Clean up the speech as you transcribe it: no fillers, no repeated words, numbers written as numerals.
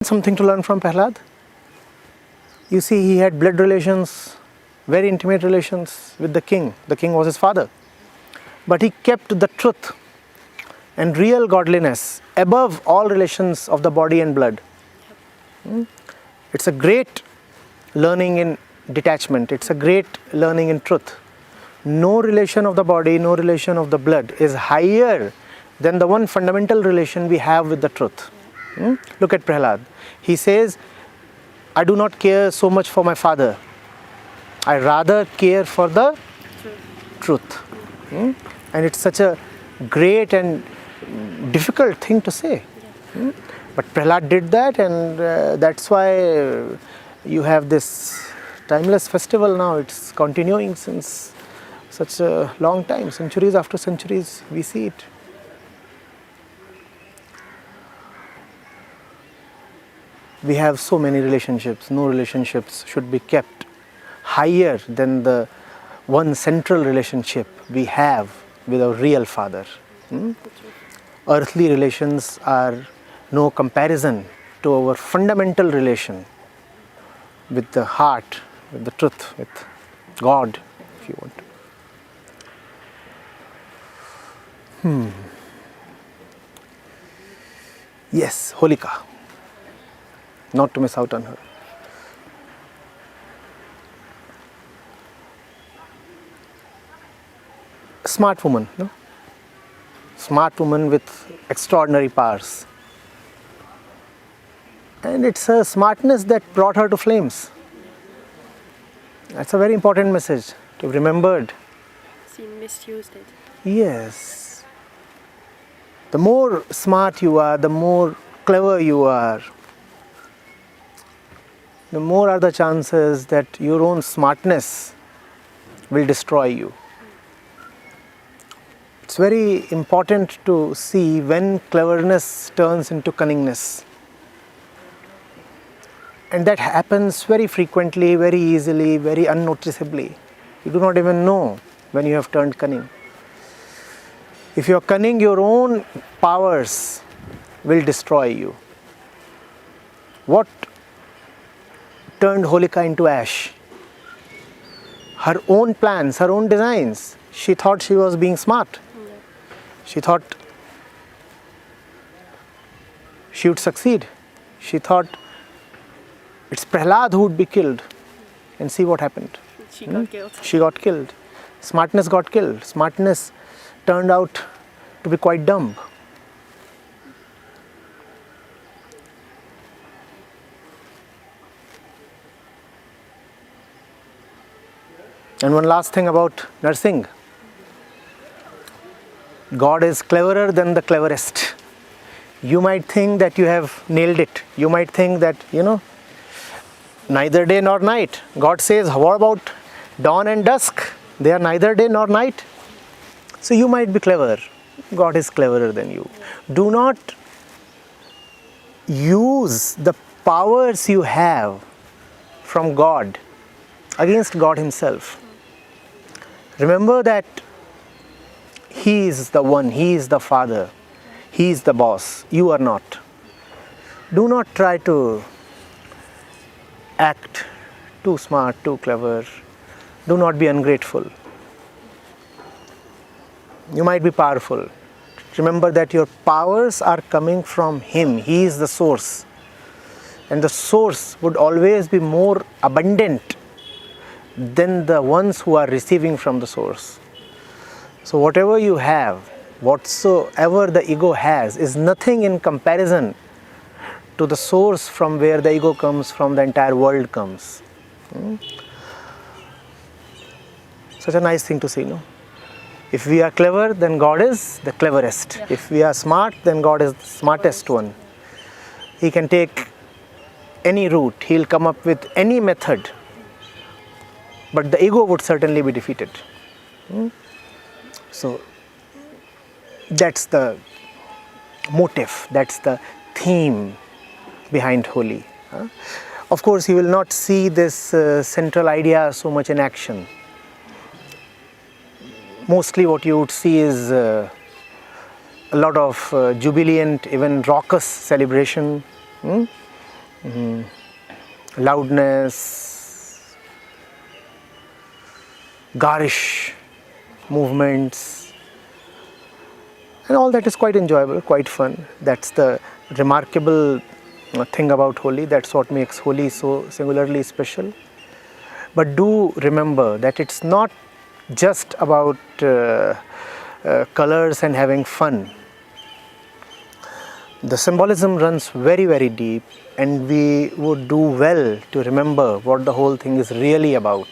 Something to learn from Prahlad. You see, he had blood relations, very intimate relations with the king. The king was his father. But he kept the truth and real godliness above all relations of the body and blood. It's a great learning in detachment. It's a great learning in truth. No relation of the body, no relation of the blood is higher than the one fundamental relation we have with the truth. Look at Prahlad. He says, I do not care so much for my father. I rather care for the truth. And it's such a great and difficult thing to say. But Prahlad did that, and that's why you have this timeless festival now. It's continuing since such a long time, centuries after centuries, we see it. We have so many relationships. No relationships should be kept higher than the one central relationship we have with our real Father. Earthly relations are no comparison to our fundamental relation with the heart, with the truth, with God, if you want. Yes, Holika. Not to miss out on her. Smart woman, no? Smart woman with extraordinary powers. And it's her smartness that brought her to flames. That's a very important message to be remembered. She misused it. Yes. The more smart you are, the more clever you are, the more are the chances that your own smartness will destroy you. It's very important to see when cleverness turns into cunningness. And that happens very frequently, very easily, very unnoticeably. You do not even know when you have turned cunning. If you are cunning, your own powers will destroy you. What turned Holika into ash? Her own plans, her own designs. She thought she was being smart. She thought she would succeed. She thought it's Prahlad who would be killed. And see what happened. She got killed. She got killed. Smartness got killed. Smartness turned out to be quite dumb. And one last thing about nursing. God is cleverer than the cleverest. You might think that you have nailed it. You might think that, neither day nor night. God says, what about dawn and dusk? They are neither day nor night. So you might be clever. God is cleverer than you. Do not use the powers you have from God against God Himself. Remember that He is the one, He is the Father, He is the boss, you are not. Do not try to act too smart, too clever. Do not be ungrateful. You might be powerful. Remember that your powers are coming from Him. He is the source. And the source would always be more abundant than the ones who are receiving from the source. So whatever you have, whatsoever the ego has, is nothing in comparison to the source from where the ego comes, from the entire world comes. Such a nice thing to see, no? If we are clever, then God is the cleverest. Yeah. If we are smart, then God is the smartest one. He can take any route, He'll come up with any method. But the ego would certainly be defeated. So that's the motive, that's the theme behind Holi. Of course, you will not see this central idea so much in action. Mostly what you would see is a lot of jubilant, even raucous celebration. loudness, garish movements, and all that is quite enjoyable, quite fun. That's the remarkable thing about Holi. That's what makes Holi so singularly special. But do remember that it's not just about colors and having fun. The symbolism runs very, very deep, and we would do well to remember what the whole thing is really about.